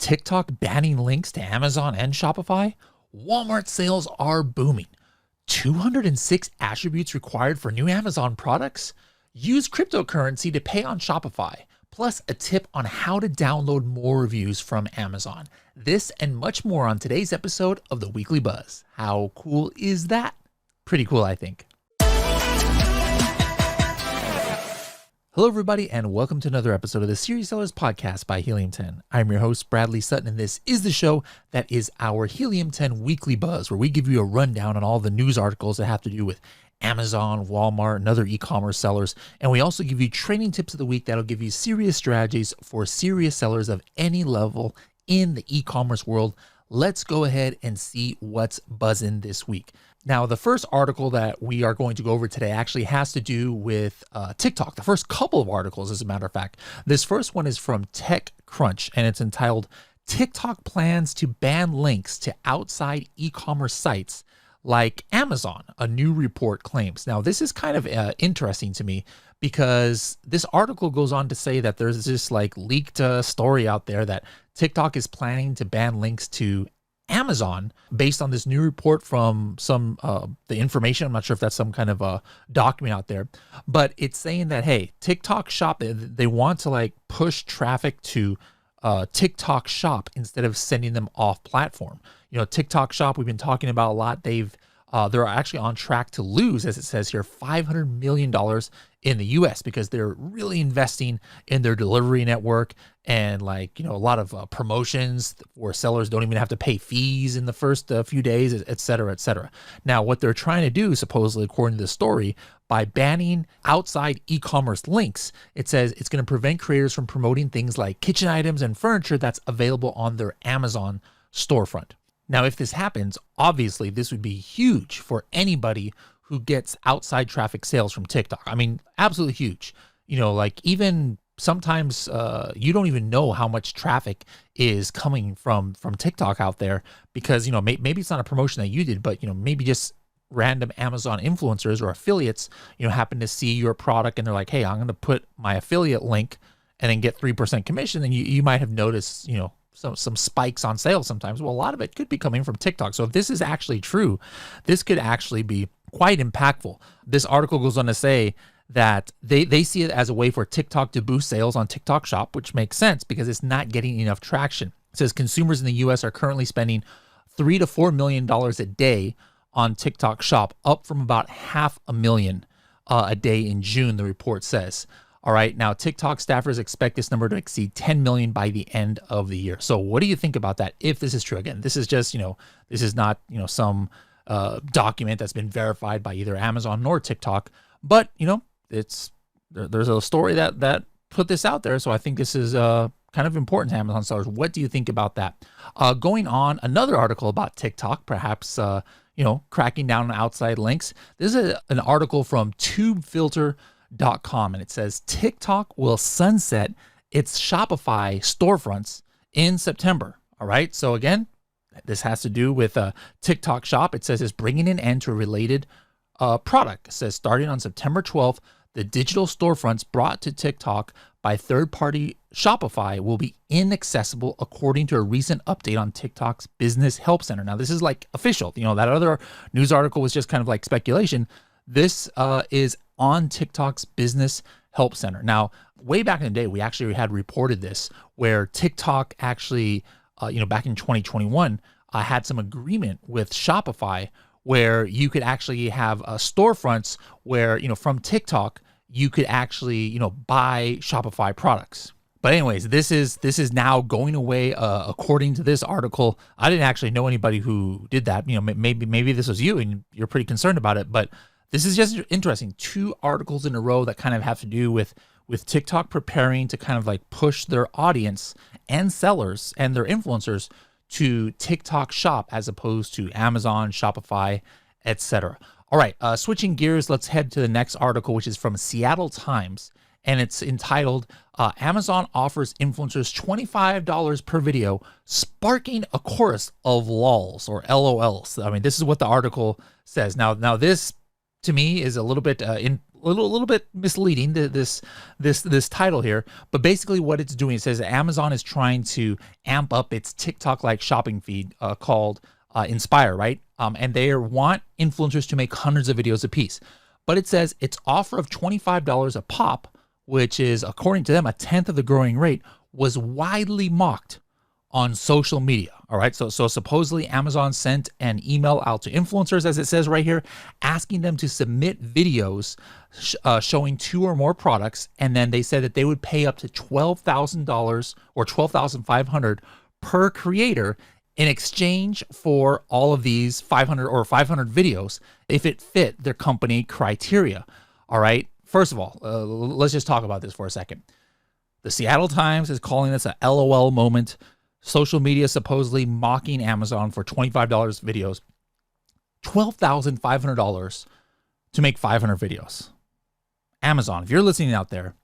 TikTok banning links to Amazon and Shopify? Walmart sales are booming. 206 attributes required for new Amazon products? Use cryptocurrency to pay on Shopify. Plus a tip on how to download more reviews from Amazon. This and much more on today's episode of the Weekly Buzz. How cool is that? Pretty cool, I think. Hello, everybody, and welcome to another episode of the Serious Sellers Podcast by Helium 10. I'm your host, Bradley Sutton, and this is the show that is our Helium 10 Weekly Buzz, where we give you a rundown on all the news articles that have to do with Amazon, Walmart, and other e-commerce sellers. And we also give you training tips of the week that'll give you serious strategies for serious sellers of any level in the e-commerce world. Let's go ahead and see what's buzzing this week. Now, the first article that we are going to go over today actually has to do with TikTok. The first couple of articles, as a matter of fact. This first one is from TechCrunch, and it's entitled, TikTok Plans to Ban Links to Outside E-Commerce Sites Like Amazon, a new report claims. Now, this is kind of interesting to me because this article goes on to say that there's this leaked story out there that TikTok is planning to ban links to Amazon based on this new report from the information. I'm not sure if that's some kind of a document out there, but it's saying that, hey, TikTok Shop, they want to push traffic to TikTok Shop instead of sending them off platform. You know, TikTok Shop, we've been talking about a lot. They're actually on track to lose, as it says here, $500 million in the US because they're really investing in their delivery network and a lot of promotions where sellers don't even have to pay fees in the first few days, et cetera, et cetera. Now, what they're trying to do, supposedly, according to the story, by banning outside e-commerce links, it says it's going to prevent creators from promoting things like kitchen items and furniture that's available on their Amazon storefront. Now, if this happens, obviously this would be huge for anybody who gets outside traffic sales from TikTok. I mean, absolutely huge. Even sometimes you don't even know how much traffic is coming from TikTok out there because, maybe it's not a promotion that you did, but, maybe just random Amazon influencers or affiliates, happen to see your product and they're like, hey, I'm going to put my affiliate link and then get 3% commission. And you might have noticed, some spikes on sales sometimes. Well, a lot of it could be coming from TikTok. So if this is actually true, this could actually be quite impactful. This article goes on to say that they see it as a way for TikTok to boost sales on TikTok Shop, which makes sense because it's not getting enough traction. It says consumers in the US are currently spending $3 to $4 million a day on TikTok Shop, up from about $500,000 a day in June, the report says. All right, now TikTok staffers expect this number to exceed 10 million by the end of the year. So what do you think about that if this is true? Again, this is just, this is not, some document that's been verified by either Amazon nor TikTok, but, there's a story that put this out there. So I think this is kind of important to Amazon sellers. What do you think about that? Going on, another article about TikTok, perhaps, cracking down on outside links. This is an article from TubeFilter.com, and it says TikTok will sunset its Shopify storefronts in September. All right. So again, this has to do with TikTok Shop. It says it's bringing an end to a related product. It says starting on September 12th, the digital storefronts brought to TikTok by third-party Shopify will be inaccessible according to a recent update on TikTok's Business Help Center. Now, this is official. That other news article was just kind of speculation. This is on TikTok's Business Help Center. Now, way back in the day, we actually had reported this where TikTok actually, back in 2021, had some agreement with Shopify where you could actually have storefronts where, from TikTok, you could actually, buy Shopify products. But anyways, this is now going away according to this article. I didn't actually know anybody who did that. Maybe this was you and you're pretty concerned about it, but this is just interesting. 2 articles in a row that kind of have to do with TikTok preparing to kind of push their audience and sellers and their influencers to TikTok Shop as opposed to Amazon, Shopify, etc. All right, switching gears, let's head to the next article, which is from Seattle Times, and it's entitled, Amazon offers influencers $25 per video, sparking a chorus of lols or LOLs. I mean, this is what the article says. Now this to me is a little bit little bit misleading, this title here, but basically what it's doing, it says Amazon is trying to amp up its TikTok-like shopping feed called Inspire, right? And they want influencers to make hundreds of videos apiece. But it says its offer of $25 a pop, which is, according to them, a tenth of the growing rate, was widely mocked on social media. All right. So supposedly Amazon sent an email out to influencers, as it says right here, asking them to submit videos showing 2 or more products. And then they said that they would pay up to $12,000 or $12,500 per creator in exchange for all of these 500 videos if it fit their company criteria. All right. First of all, let's just talk about this for a second. The Seattle Times is calling this a LOL moment. Social media supposedly mocking Amazon for $25 videos, $12,500 to make 500 videos. Amazon, if you're listening out there,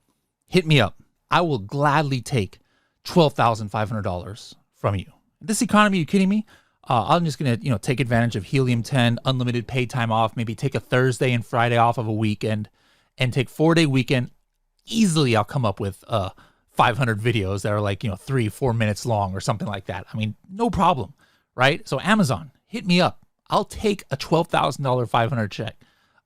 hit me up. I will gladly take $12,500 from you. This economy, you kidding me? I'm just gonna, take advantage of Helium 10, unlimited paid time off, maybe take a Thursday and Friday off of a weekend, and take 4-day weekend. Easily, I'll come up with 500 videos that are like, 3-4 minutes long or something like that. I mean, no problem, right? So Amazon, hit me up. I'll take a $12,000 500 check.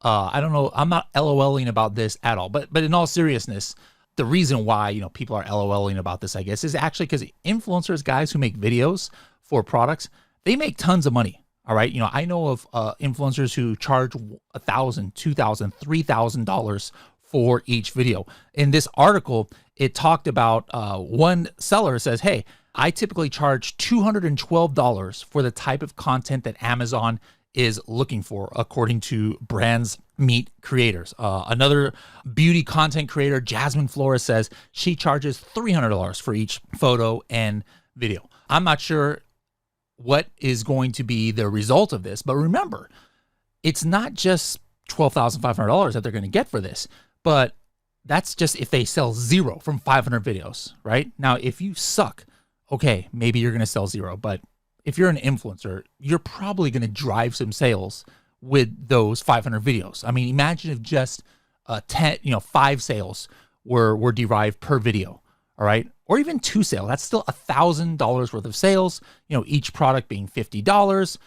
I don't know. I'm not LOLing about this at all. But in all seriousness, the reason why, people are LOLing about this, I guess, is actually because influencers, guys who make videos for products, they make tons of money. All right. I know of influencers who charge $1,000, $2,000, $3,000 for each video. In this article, it talked about one seller says, hey, I typically charge $212 for the type of content that Amazon is looking for, according to Brands Meet Creators. Another beauty content creator, Jasmine Flores, says she charges $300 for each photo and video. I'm not sure what is going to be the result of this, but remember, it's not just $12,500 that they're going to get for this. But that's just if they sell 0 from 500 videos, right? Now, if you suck, okay, maybe you're going to sell 0. But if you're an influencer, you're probably going to drive some sales with those 500 videos. I mean, imagine if just 5 sales were derived per video, all right? Or even 2 sales. That's still $1,000 worth of sales. Each product being $50.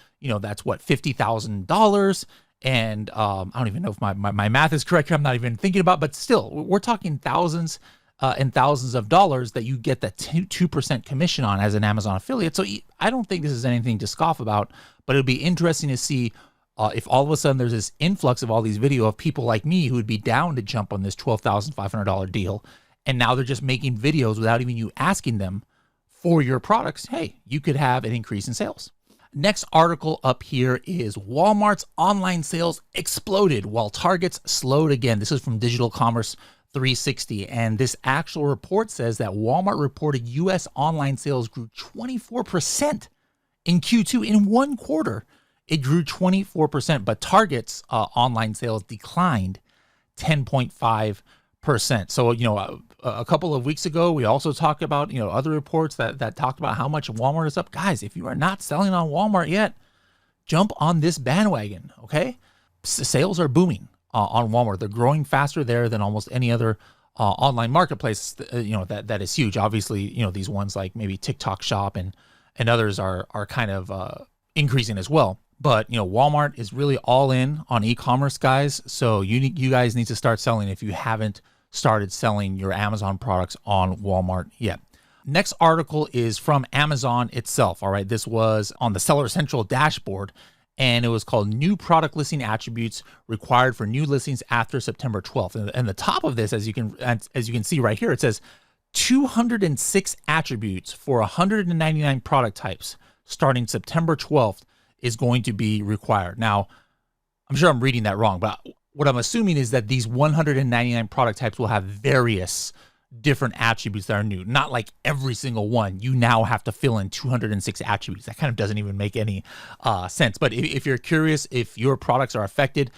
That's what, $50,000. And I don't even know if my math is correct. I'm not even thinking about, but still, we're talking thousands and thousands of dollars that you get that 2% commission on as an Amazon affiliate. So I don't think this is anything to scoff about, but it'll be interesting to see if all of a sudden there's this influx of all these video of people like me who would be down to jump on this $12,500 deal. And now they're just making videos without even you asking them for your products. Hey, you could have an increase in sales. Next article up here is Walmart's online sales exploded while Target's slowed again. This is from Digital Commerce 360. And this actual report says that Walmart reported U.S. online sales grew 24% in Q2. In one quarter, it grew 24%, but Target's online sales declined 10.5%. So, a couple of weeks ago, we also talked about, other reports that talked about how much Walmart is up. Guys, if you are not selling on Walmart yet, jump on this bandwagon, okay? Sales are booming on Walmart. They're growing faster there than almost any other online marketplace, that is huge. Obviously, these ones like maybe TikTok Shop and others are kind of increasing as well. But, Walmart is really all in on e-commerce, guys. So you guys need to start selling if you haven't started selling your Amazon products on Walmart yet. Next article is from Amazon itself. All right. This was on the Seller Central dashboard, and it was called New Product Listing Attributes Required for New Listings After September 12th. And the top of this, as you can see right here, it says 206 attributes for 199 product types starting September 12th is going to be required. Now, I'm sure I'm reading that wrong, but what I'm assuming is that these 199 product types will have various different attributes that are new. Not like every single one. You now have to fill in 206 attributes. That kind of doesn't even make any sense. But if you're curious if your products are affected,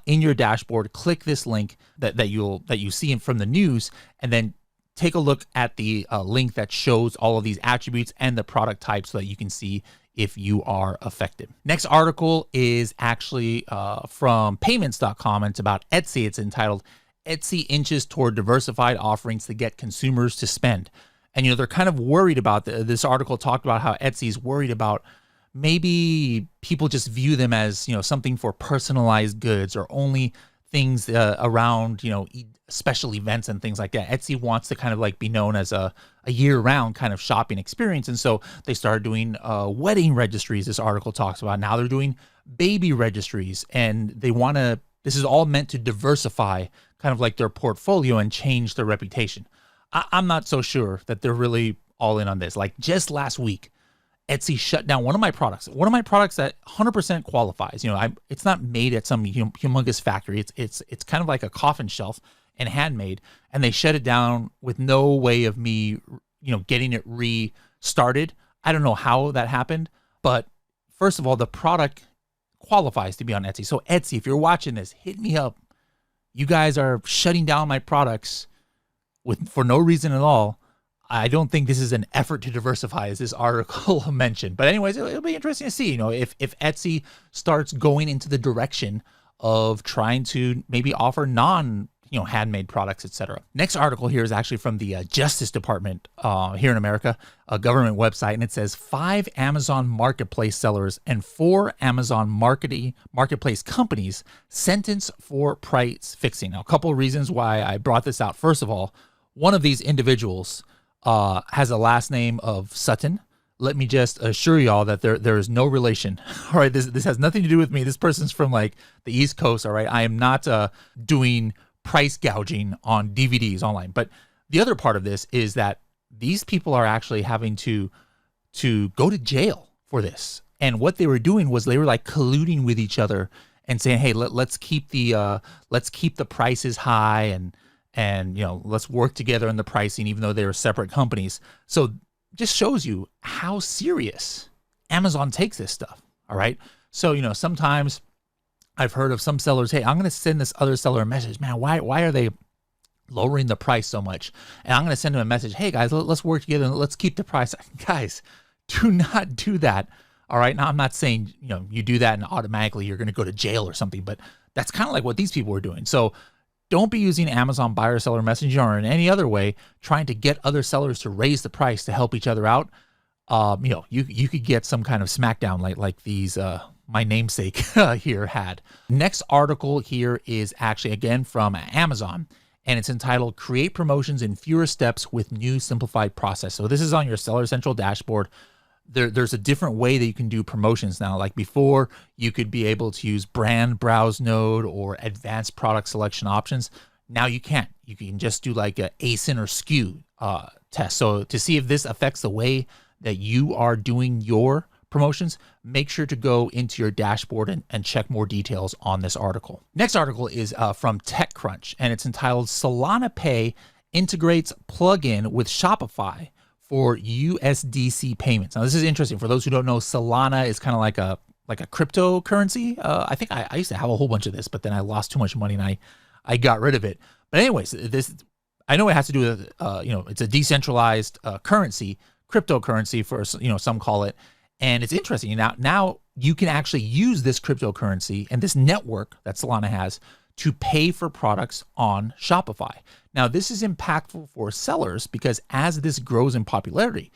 in your dashboard, click this link that you see from the news, and then take a look at the link that shows all of these attributes and the product type so that you can see if you are affected. Next article is actually from payments.com, and it's about Etsy. It's entitled Etsy Inches Toward Diversified Offerings to Get Consumers to Spend. And, they're kind of worried about this article talked about how Etsy's worried about maybe people just view them as, something for personalized goods or only things around, special events and things like that. Etsy wants to kind of like be known as a year-round kind of shopping experience. And so they started doing wedding registries, this article talks about. Now they're doing baby registries, and this is all meant to diversify kind of like their portfolio and change their reputation. I'm not so sure that they're really all in on this. Like just last week, Etsy shut down one of my products that 100% qualifies. It's not made at some humongous factory. It's kind of like a coffin shelf and handmade, and they shut it down with no way of me, getting it restarted. I don't know how that happened, but first of all, the product qualifies to be on Etsy. So Etsy, if you're watching this, hit me up. You guys are shutting down my products for no reason at all. I don't think this is an effort to diversify, as this article mentioned. But anyways, it'll be interesting to see, if Etsy starts going into the direction of trying to maybe offer handmade products, etc. Next article here is actually from the Justice Department here in America, a government website, and it says 5 Amazon Marketplace sellers and 4 Amazon Marketplace companies sentenced for price fixing. Now, a couple of reasons why I brought this out. First of all, one of these individuals has a last name of Sutton. Let me just assure y'all that there is no relation. All right, this has nothing to do with me. This person's from like the East Coast. All right, I am not doing price gouging on DVDs online. But the other part of this is that these people are actually having to go to jail for this. And what they were doing was they were like colluding with each other and saying, hey, let's keep the prices high and let's work together in the pricing, even though they're separate companies. So just shows you how serious Amazon takes this stuff. All right. So, sometimes I've heard of some sellers, hey, I'm going to send this other seller a message. Man, why are they lowering the price so much? And I'm going to send them a message. Hey guys, let's work together and let's keep the price. Guys, do not do that. All right. Now I'm not saying, you do that and automatically you're going to go to jail or something, but that's kind of like what these people were doing. So don't be using Amazon buyer seller messaging or in any other way trying to get other sellers to raise the price to help each other out. You could get some kind of smackdown like these my namesake here had. Next article here is actually again from Amazon, and it's entitled Create Promotions in Fewer Steps with New Simplified Process. So this is on your Seller Central dashboard. There's a different way that you can do promotions now. Like before, you could be able to use brand browse node or advanced product selection options. Now you can't. You can just do like a ASIN or SKU test. So to see if this affects the way that you are doing your promotions, make sure to go into your dashboard and check more details on this article. Next article is from TechCrunch, and it's entitled Solana Pay Integrates Plugin with Shopify for USDC payments. Now, this is interesting. For those who don't know, Solana is kind of like a cryptocurrency. I think I used to have a whole bunch of this, but then I lost too much money and I got rid of it. But anyways, this I know it has to do with it's a decentralized currency, cryptocurrency for some call it. And it's interesting. Now you can actually use this cryptocurrency and this network that Solana has to pay for products on Shopify. Now, this is impactful for sellers because as this grows in popularity,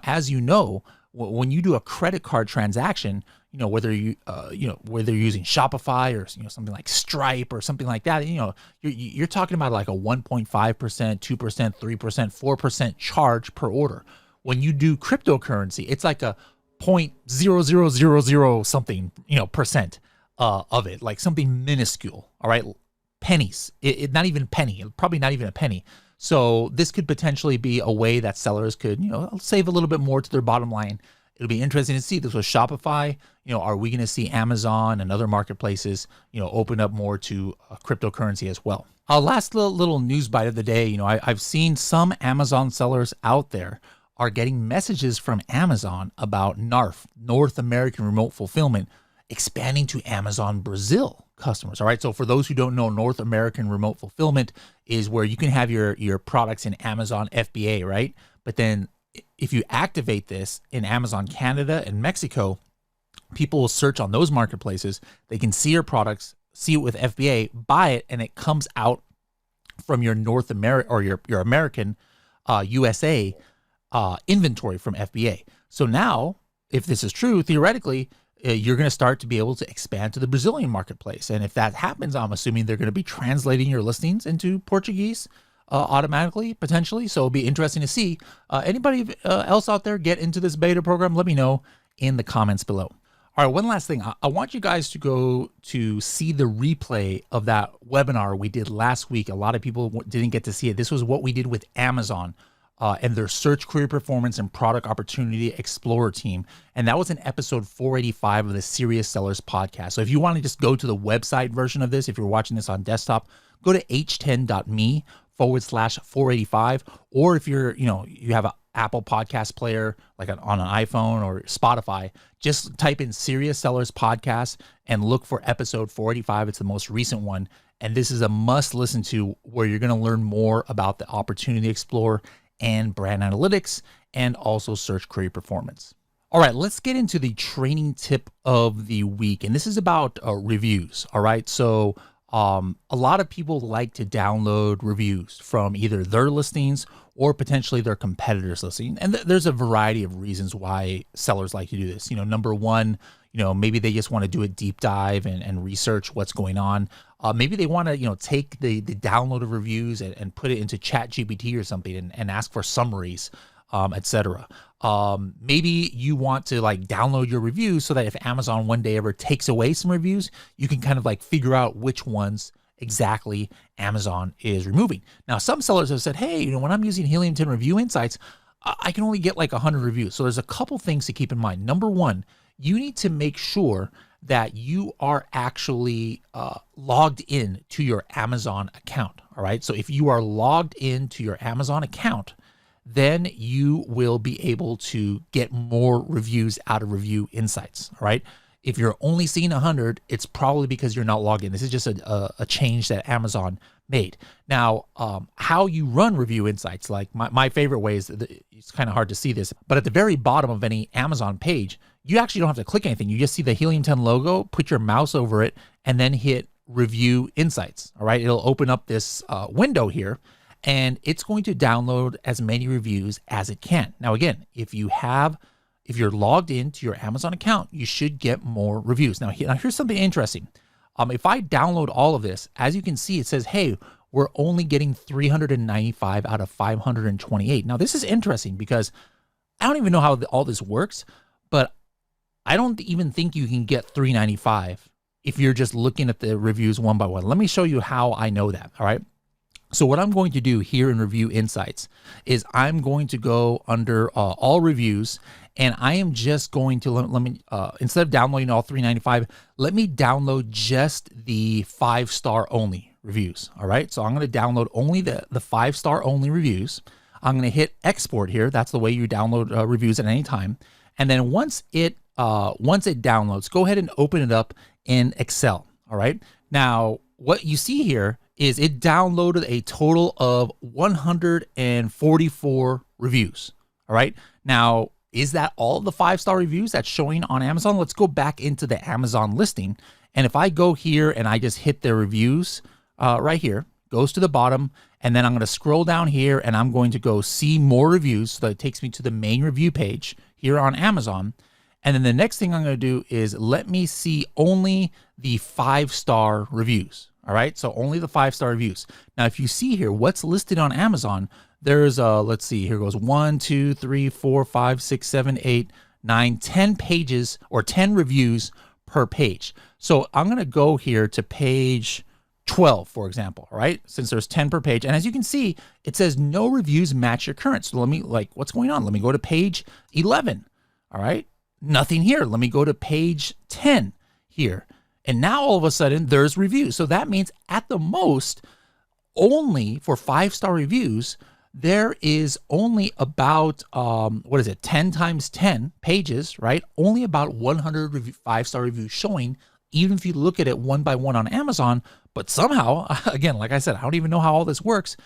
as you know, when you do a credit card transaction, whether whether you're using Shopify or something like Stripe or something like that, you're talking about like a 1.5%, 2%, 3%, 4% charge per order. When you do cryptocurrency, it's like a 0.0000 something, percent of it, like something minuscule. All right. Pennies, not even penny, probably not even a penny. So this could potentially be a way that sellers could, save a little bit more to their bottom line. It'll be interesting to see this with Shopify. Are we going to see Amazon and other marketplaces, open up more to cryptocurrency as well? Last little news bite of the day. I've seen some Amazon sellers out there are getting messages from Amazon about NARF, North American Remote Fulfillment, expanding to Amazon Brazil customers. All right. So for those who don't know, North American remote fulfillment is where you can have your products in Amazon FBA, right? But then if you activate this in Amazon Canada and Mexico, people will search on those marketplaces. They can see your products, see it with FBA, buy it, and it comes out from your North America or your American USA inventory from FBA. So now, if this is true, theoretically, you're going to start to be able to expand to the Brazilian marketplace. And if that happens, I'm assuming they're going to be translating your listings into Portuguese automatically, potentially. So it'll be interesting to see. Anybody else out there get into this beta program? Let me know in the comments below. All right, one last thing. I want you guys to go to see the replay of that webinar we did last week. A lot of people didn't get to see it. This was what we did with Amazon and their search query performance and product opportunity explorer team. And that was in episode 485 of the Serious Sellers podcast. So if you want to just go to the website version of this, if you're watching this on desktop, go to h10.me/485. Or if you have an Apple podcast player, like on an iPhone or Spotify, just type in Serious Sellers podcast and look for episode 485. It's the most recent one. And this is a must listen to, where you're going to learn more about the Opportunity Explorer and brand analytics and also search query performance. All right, let's get into the training tip of the week. And this is about reviews. All right. So a lot of people like to download reviews from either their listings or potentially their competitors' listing. And there's a variety of reasons why sellers like to do this. Number one, maybe they just want to do a deep dive and research what's going on. Maybe they want to, take the download of reviews and put it into ChatGPT or something and ask for summaries, etc. Maybe you want to download your reviews so that if Amazon one day ever takes away some reviews, you can kind of figure out which ones exactly Amazon is removing. Now, some sellers have said, hey, when I'm using Helium 10 Review Insights, I can only get 100 reviews. So there's a couple things to keep in mind. Number one, you need to make sure that you are actually logged in to your Amazon account. All right. So if you are logged into your Amazon account, then you will be able to get more reviews out of Review Insights. All right. If you're only seeing 100, it's probably because you're not logged in. This is just a change that Amazon made. Now, how you run Review Insights, my favorite way is, it's kind of hard to see this, but at the very bottom of any Amazon page, you actually don't have to click anything. You just see the Helium 10 logo, put your mouse over it, and then hit Review Insights. All right. It'll open up this window here, and it's going to download as many reviews as it can. Now, again, if you're logged into your Amazon account, you should get more reviews. Now here's something interesting. If I download all of this, as you can see, it says, hey, we're only getting 395 out of 528. Now, this is interesting because I don't even know how all this works, but I don't even think you can get 395 if you're just looking at the reviews one by one. Let me show you how I know that. All right. So what I'm going to do here in Review Insights is I'm going to go under all reviews, and I am just going to, let me, instead of downloading all 395, let me download just the 5-star only reviews. All right. So I'm going to download only the 5-star only reviews. I'm going to hit export here. That's the way you download reviews at any time. And then once it downloads, go ahead and open it up in Excel. All right. Now, what you see here is it downloaded a total of 144 reviews. All right. Now, is that all the 5-star reviews that's showing on Amazon? Let's go back into the Amazon listing. And if I go here and I just hit the reviews right here, goes to the bottom, and then I'm going to scroll down here and I'm going to go see more reviews. So that it takes me to the main review page here on Amazon. And then the next thing I'm going to do is let me see only the 5-star reviews. All right. So only the 5-star reviews. Now, if you see here, what's listed on Amazon, there's let's see, here goes 1, 2, 3, 4, 5, 6, 7, 8, 9, 10 pages or 10 reviews per page. So I'm going to go here to page 12, for example. All right. Since there's 10 per page. And as you can see, it says no reviews match your current. So let me what's going on? Let me go to page 11. All right. Nothing here. Let me go to page 10 here. And now all of a sudden there's reviews. So that means at the most, only for 5-star reviews, there is only about, 10 times 10 pages, right? Only about 100 5-star reviews showing, even if you look at it one by one on Amazon. But somehow, again, like I said, I don't even know how all this works.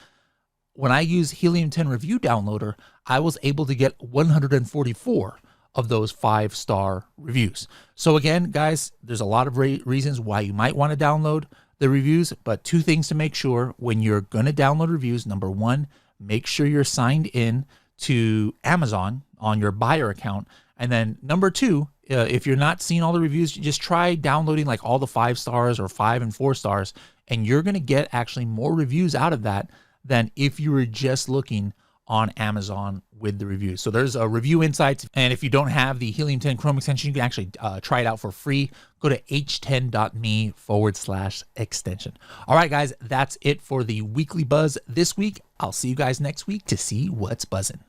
When I use Helium 10 Review Downloader, I was able to get 144 of those 5-star reviews. So again, guys, there's a lot of reasons why you might want to download the reviews, but 2 things to make sure when you're going to download reviews. Number 1, make sure you're signed in to Amazon on your buyer account. And then number 2, if you're not seeing all the reviews, just try downloading like all the 5 stars or 5 and 4 stars, and you're going to get actually more reviews out of that than if you were just looking on Amazon with the reviews. So there's a review insights. And if you don't have the Helium 10 Chrome extension, you can actually try it out for free. Go to h10.me/extension. All right, guys, that's it for the weekly buzz this week. I'll see you guys next week to see what's buzzing.